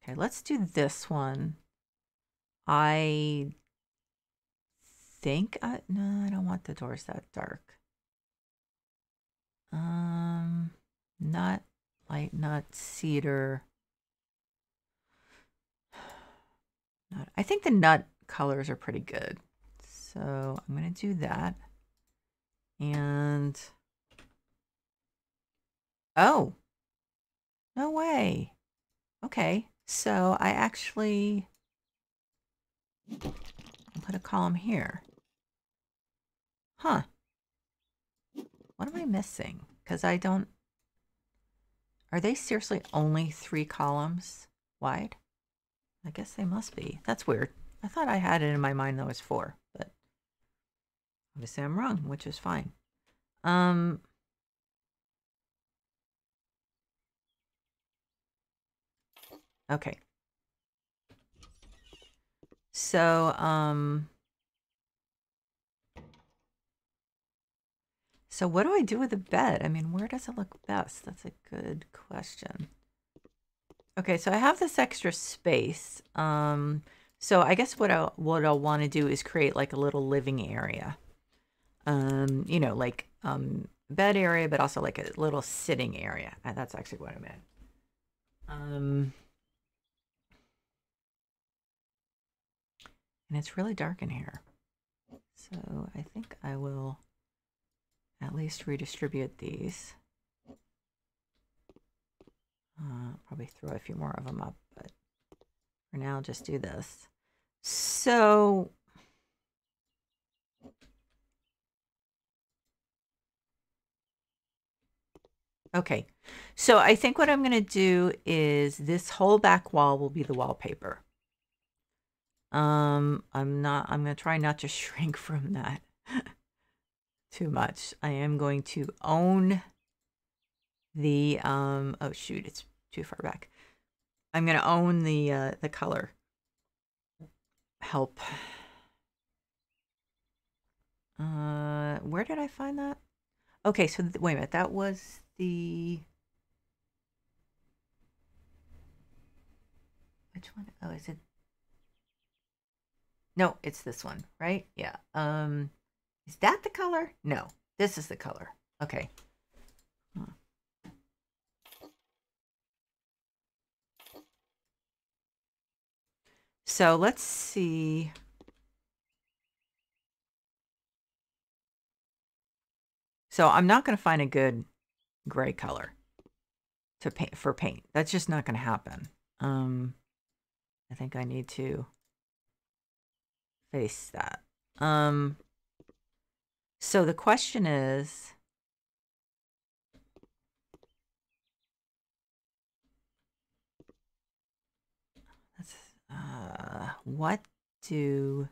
Okay, let's do this one. I think no, I don't want the doors that dark. Nut, light nut, cedar. Nut. I think the nut colors are pretty good. So I'm going to do that. And oh, no way. Okay, so I actually put a column here. Huh. What am I missing? Because I don't... Are they seriously only 3 columns wide? I guess they must be. That's weird. I thought I had it in my mind that was 4, but obviously I'm wrong, which is fine. Okay. So, so what do I do with the bed? I mean, where does it look best? That's a good question. Okay, so I have this extra space. So I guess what I'll want to do is create like a little living area. You know, like bed area, but also like a little sitting area. That's actually what I meant. And it's really dark in here. So I think I will at least redistribute these. Probably throw a few more of them up, but for now, just do this. So okay, so I think what I'm going to do is this whole back wall will be the wallpaper. I'm going to try not to shrink from that too much. I am going to own the, oh shoot, it's too far back. I'm going to own the color. Help. Where did I find that? Okay, so wait a minute, that was the... Which one? Oh, is it? No, it's this one, right? Yeah. Is that the color? No, this is the color. Okay. So let's see. So I'm not going to find a good gray color to paint for paint. That's just not going to happen. I think I need to face that. So the question is, what do...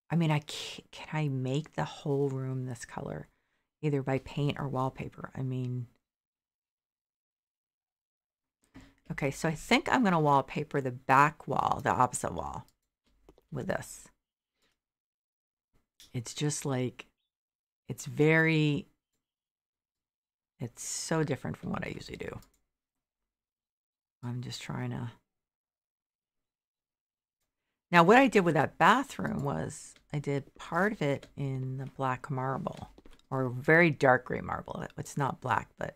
I mean, can I make the whole room this color, either by paint or wallpaper? I mean, okay, so I think I'm going to wallpaper the back wall, the opposite wall, with this. It's just like, it's so different from what I usually do. I'm just trying to. Now, what I did with that bathroom was I did part of it in the black marble, or very dark gray marble. It's not black, but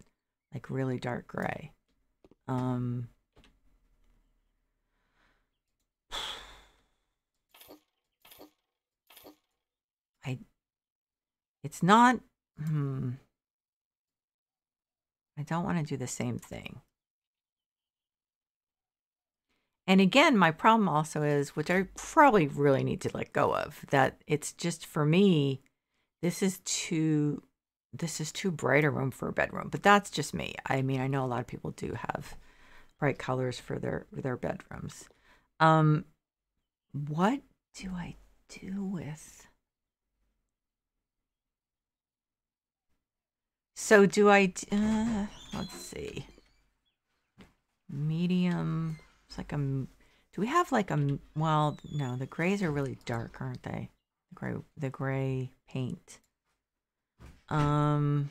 like really dark gray. It's not, I don't want to do the same thing. And again, my problem also is, which I probably really need to let go of, that it's just for me, this is too bright a room for a bedroom. But that's just me. I mean, I know a lot of people do have bright colors for their bedrooms. What do I do with? So do I? Let's see. Medium. It's like a. Do we have like a? Well, no. The grays are really dark, aren't they? The gray paint. I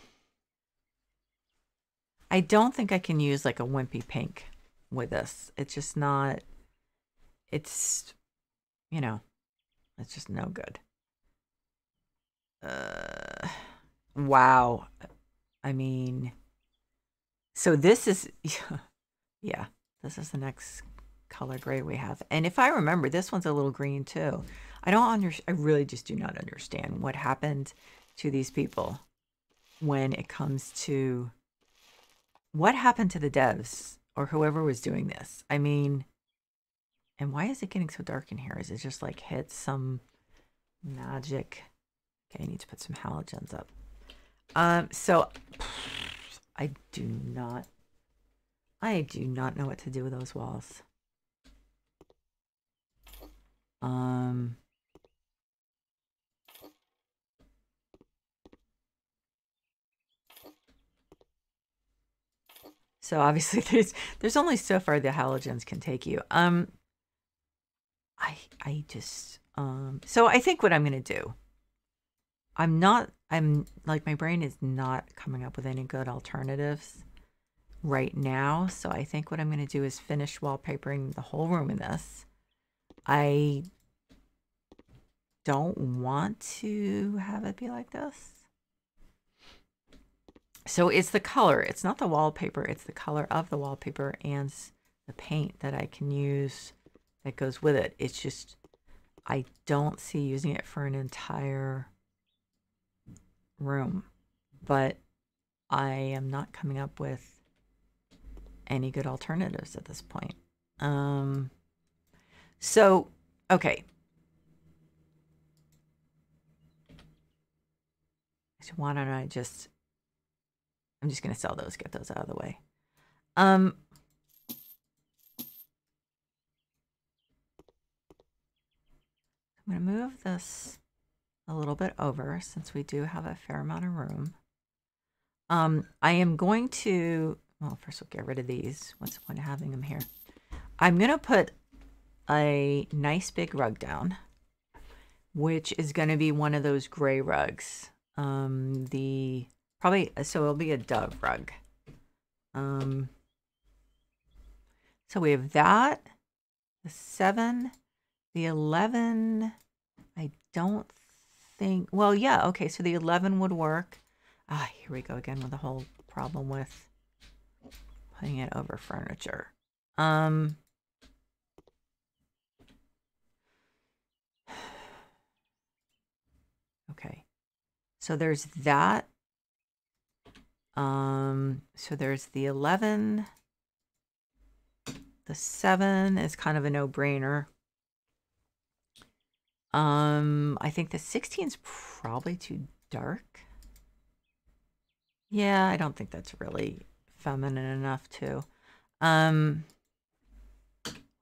don't think I can use like a wimpy pink with this. It's just not. It's, you know, it's just no good. Wow. I mean, so this is, yeah, this is the next color gray we have. And if I remember, this one's a little green too. I really just do not understand what happened to these people when it comes to what happened to the devs or whoever was doing this. I mean, and why is it getting so dark in here? Is it just like hit some magic? Okay, I need to put some halogens up. So I do not know what to do with those walls. So obviously there's only so far the halogens can take you. I just so I think what I'm gonna do, I'm like, my brain is not coming up with any good alternatives right now. So I think what I'm going to do is finish wallpapering the whole room in this. I don't want to have it be like this. So it's the color. It's not the wallpaper. It's the color of the wallpaper and the paint that I can use that goes with it. It's just, I don't see using it for an entire room, but I am not coming up with any good alternatives at this point. So, okay. So why don't I'm just going to sell those, get those out of the way. I'm going to move this a little bit over since we do have a fair amount of room. I am going to, well, first we'll get rid of these. What's the point of having them here? I'm going to put a nice big rug down, which is going to be one of those gray rugs. So it'll be a dove rug. So we have that, the 7, the 11. I don't think, well, yeah, okay, so the 11 would work. Here we go again with the whole problem with putting it over furniture. Okay, so there's that. So there's the 11. The 7 is kind of a no-brainer. I think the 16 is probably too dark. Yeah, I don't think that's really feminine enough too. What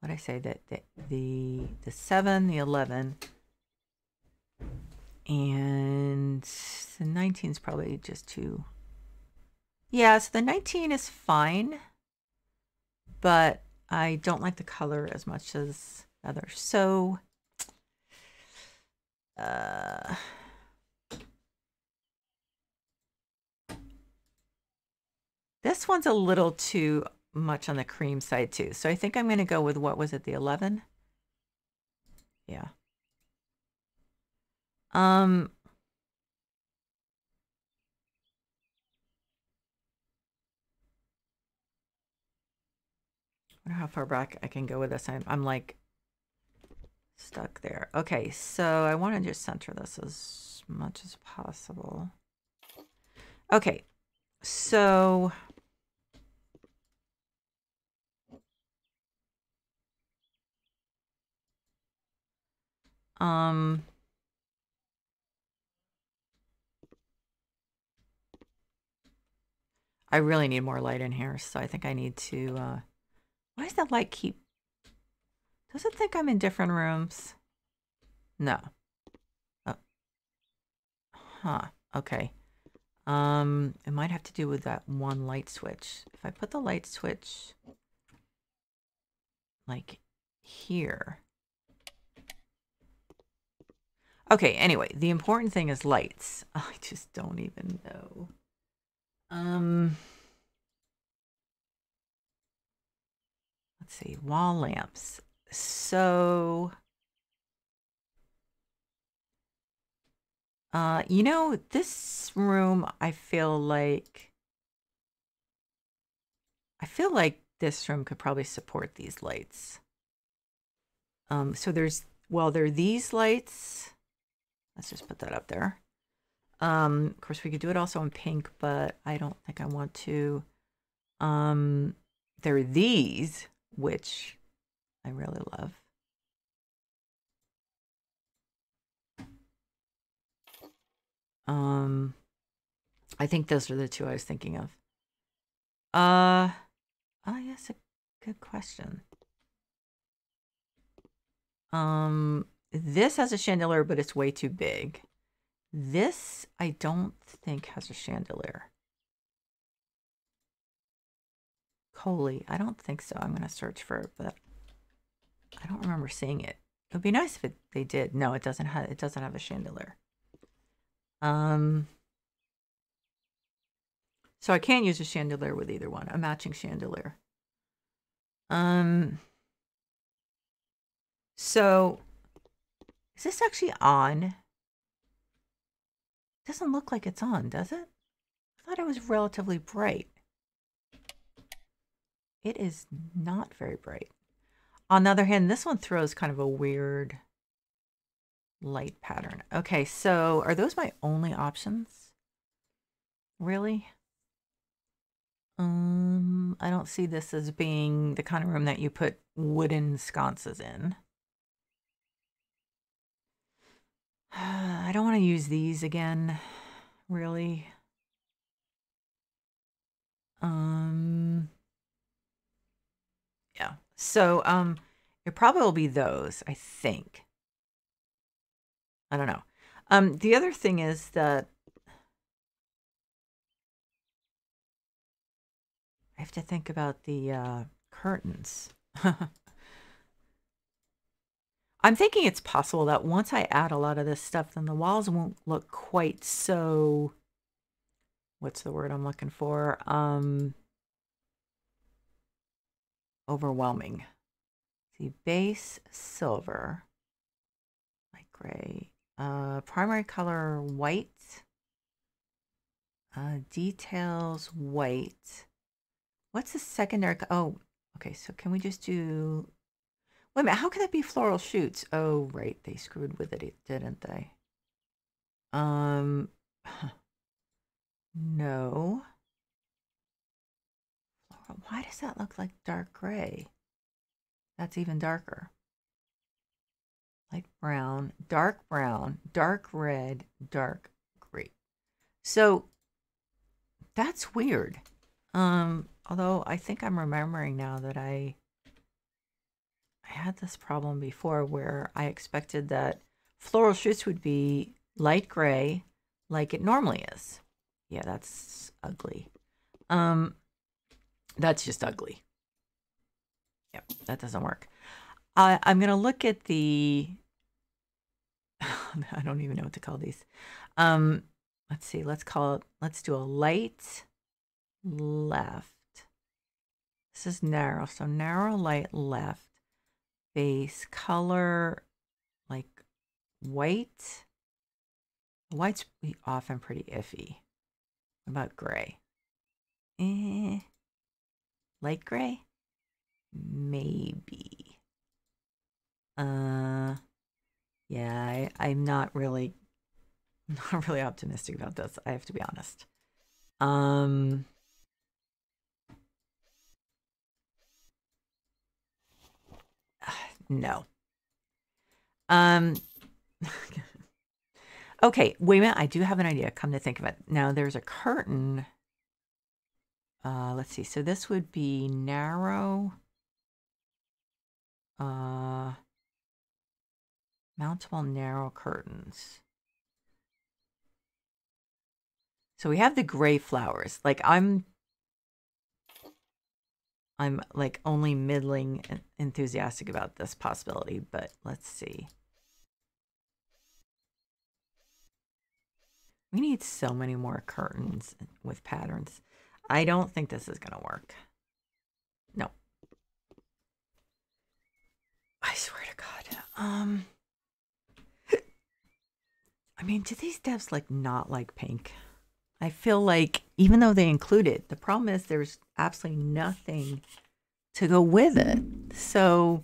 I say, that the 7, the 11, and the 19 is probably just too. Yeah, so the 19 is fine, but I don't like the color as much as the others. So this one's a little too much on the cream side too. So I think I'm going to go with, what was it, the 11? Yeah. I wonder how far back I can go with this. I'm like stuck there. Okay, so I want to just center this as much as possible. Okay, so I really need more light in here, so I think I need to why does that light keep, does it think I'm in different rooms? No. Oh. Huh. Okay. It might have to do with that one light switch. If I put the light switch like here. Okay, anyway, the important thing is lights. I just don't even know. Let's see, wall lamps. So, you know, this room, I feel like this room could probably support these lights. So there's, well, there are these lights. Let's just put that up there. Of course, we could do it also in pink, but I don't think I want to. There are these, which I really love. I think those are the two I was thinking of. Oh, yes, a good question. This has a chandelier, but it's way too big. This, I don't think has a chandelier. Coley, I don't think so. I'm going to search for it, but I don't remember seeing it. It would be nice if they did. No, it doesn't have a chandelier. So I can't use a chandelier with either one, a matching chandelier. So is this actually on? It doesn't look like it's on, does it? I thought it was relatively bright. It is not very bright. On the other hand, this one throws kind of a weird light pattern. Okay, so are those my only options? Really? I don't see this as being the kind of room that you put wooden sconces in. I don't want to use these again, really. Yeah. So, it probably will be those, I think. I don't know. The other thing is that I have to think about the curtains. I'm thinking it's possible that once I add a lot of this stuff, then the walls won't look quite so, what's the word I'm looking for? Overwhelming. See, base silver, light gray, primary color white, details white. What's the secondary? Oh, okay. So can we just do? Wait a minute. How can that be floral shoots? Oh, right. They screwed with it, didn't they? No. Why does that look like dark gray? That's even darker. Light brown, dark red, dark gray. So that's weird. Although I think I'm remembering now that I had this problem before where I expected that floral shoots would be light gray like it normally is. Yeah, that's ugly. That's just ugly. Yep, that doesn't work. I'm going to look at the, I don't even know what to call these. Let's see, let's do a light left This is narrow. So narrow light left. Base color like white. White's often pretty iffy. What about gray? Light gray? Maybe. Yeah, I'm not really optimistic about this. I have to be honest. No. Okay, wait a minute. I do have an idea. Come to think of it. Now there's a curtain. Let's see. So this would be narrow. Mountable narrow curtains. So we have the gray flowers. Like I'm like only middling enthusiastic about this possibility, but let's see. We need so many more curtains with patterns. I don't think this is going to work. No. I swear to God. I mean, do these devs like not like pink? I feel like even though they include it, the problem is there's absolutely nothing to go with it. So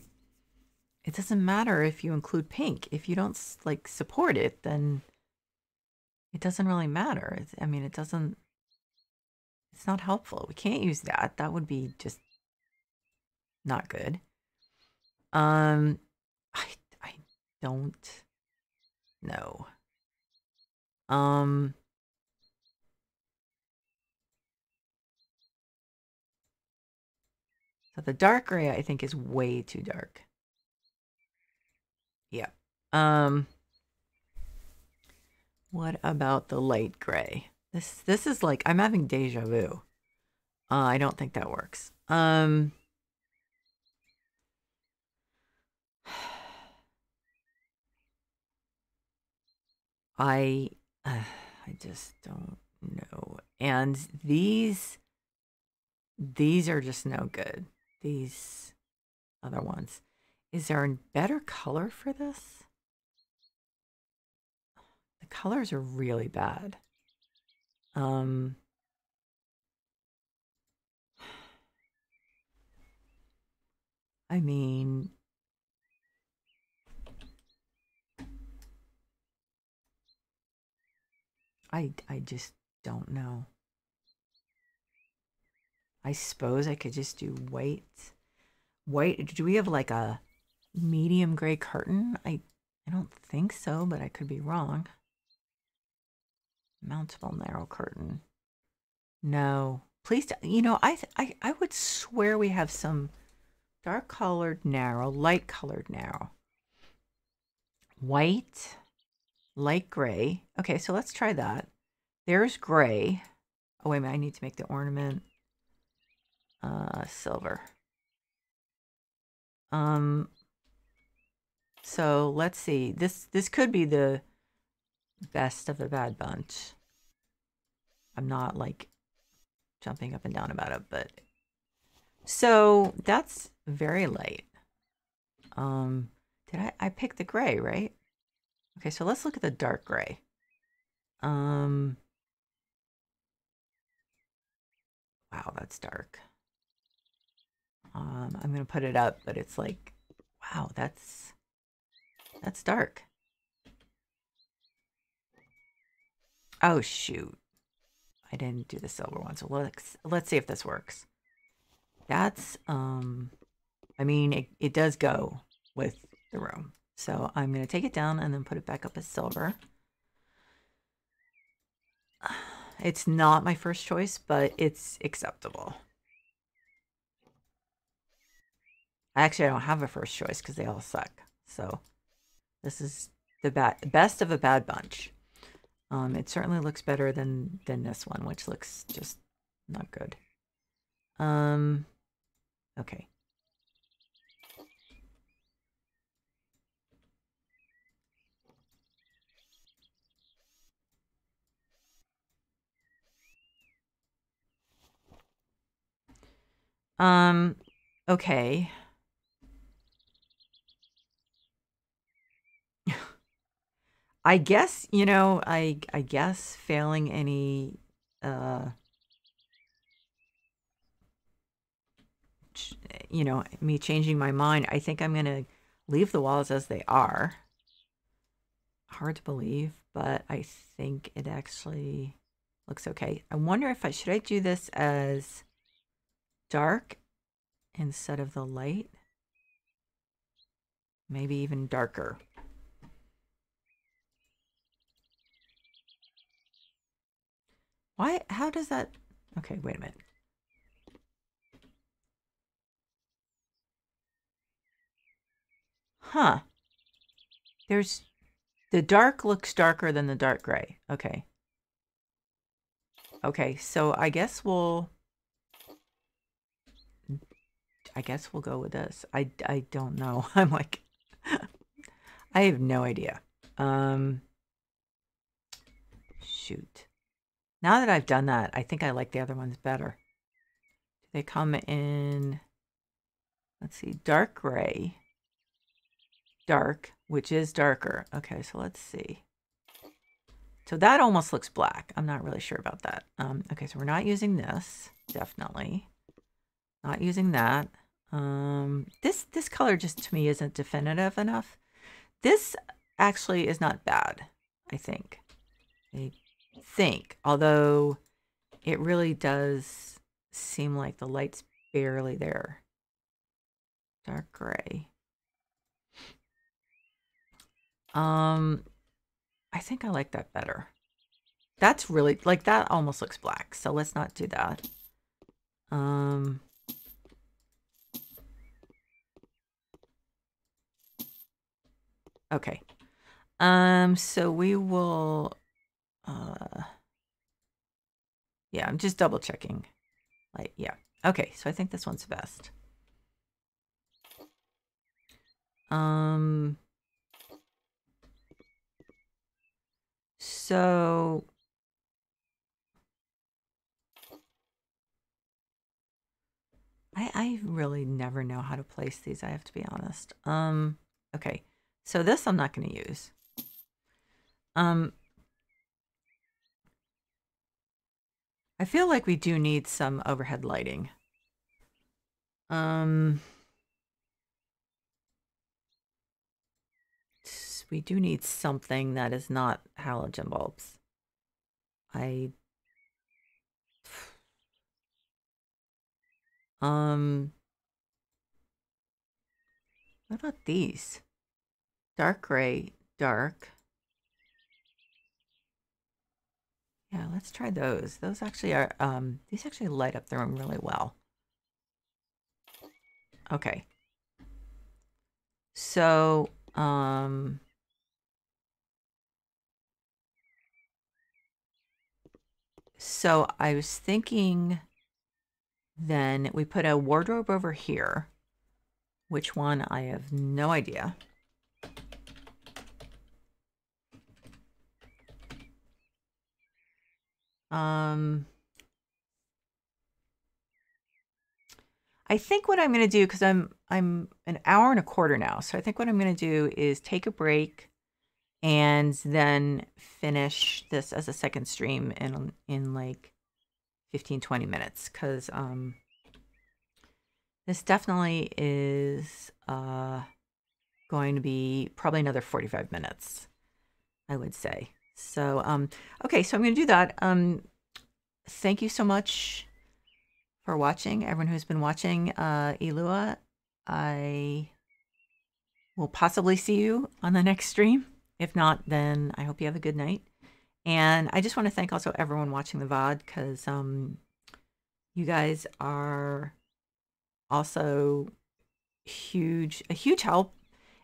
it doesn't matter if you include pink. If you don't like support it, then it doesn't really matter. I mean, it's not helpful. We can't use that. That would be just not good. I don't know. So the dark gray I think is way too dark. Yeah. What about the light gray? This is like I'm having deja vu. I don't think that works. I just don't know. And these are just no good. These other ones. Is there a better color for this? The colors are really bad. I mean, I just don't know. I suppose I could just do white. White, do we have like a medium gray curtain? I don't think so, but I could be wrong. Mountable narrow curtain. No. Please, you know, I would swear we have some dark colored narrow, light colored narrow. White, light gray. Okay, so let's try that. There's gray. Oh, wait a minute. I need to make the ornament silver. So let's see. This could be the best of the bad bunch. I'm not like jumping up and down about it, but so that's very light. Did I picked the gray, right? Okay, so let's look at the dark gray. Wow, that's dark. I'm gonna put it up, but it's like, wow, that's dark. Oh shoot, I didn't do the silver one. So let's see if this works. That's I mean, it does go with the room. So I'm gonna take it down and then put it back up as silver. It's not my first choice, but it's acceptable. Actually, I don't have a first choice because they all suck. So this is the best of a bad bunch. It certainly looks better than this one, which looks just not good. Okay. Okay. I guess, you know, I guess failing any you know, me changing my mind, I think I'm going to leave the walls as they are. Hard to believe, but I think it actually looks okay. I wonder if should I do this as dark instead of the light? Maybe even darker. Why? How does that? Okay, wait a minute. Huh. There's the dark looks darker than the dark gray. Okay. Okay, so I guess we'll go with this. I don't know. I'm like I have no idea. Shoot. Now that I've done that, I think I like the other ones better. They come in, let's see, dark gray, dark, which is darker. Okay, so let's see. So that almost looks black. I'm not really sure about that. Okay, so we're not using this, definitely. Not using that. This color just to me isn't definitive enough. This actually is not bad, I think. Although it really does seem like the light's barely there. Dark gray. I think I like that better. That's really, like, that almost looks black, so let's not do that. Okay. So we will, yeah, I'm just double checking. Like, yeah. Okay, so I think this one's the best. So I really never know how to place these, I have to be honest. Okay. So this I'm not going to use. I feel like we do need some overhead lighting. We do need something that is not halogen bulbs. What about these? Dark gray, dark. Yeah, let's try those. Those actually are, these actually light up the room really well. Okay. So, so I was thinking then we put a wardrobe over here. Which one? I have no idea. I think what I'm going to do, because I'm an hour and a quarter now, so I think what I'm going to do is take a break and then finish this as a second stream in like 15-20 minutes, because this definitely is going to be probably another 45 minutes, I would say. So okay, so I'm going to do that. Thank you so much for watching, everyone who's been watching. Elua, I will possibly see you on the next stream. If not, then I hope you have a good night. And I just want to thank also everyone watching the VOD, because you guys are also a huge help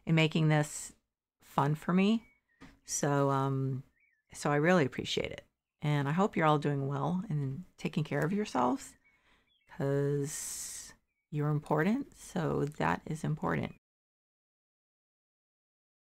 in making this fun for me. So so I really appreciate it. And I hope you're all doing well and taking care of yourselves, because you're important. So that is important.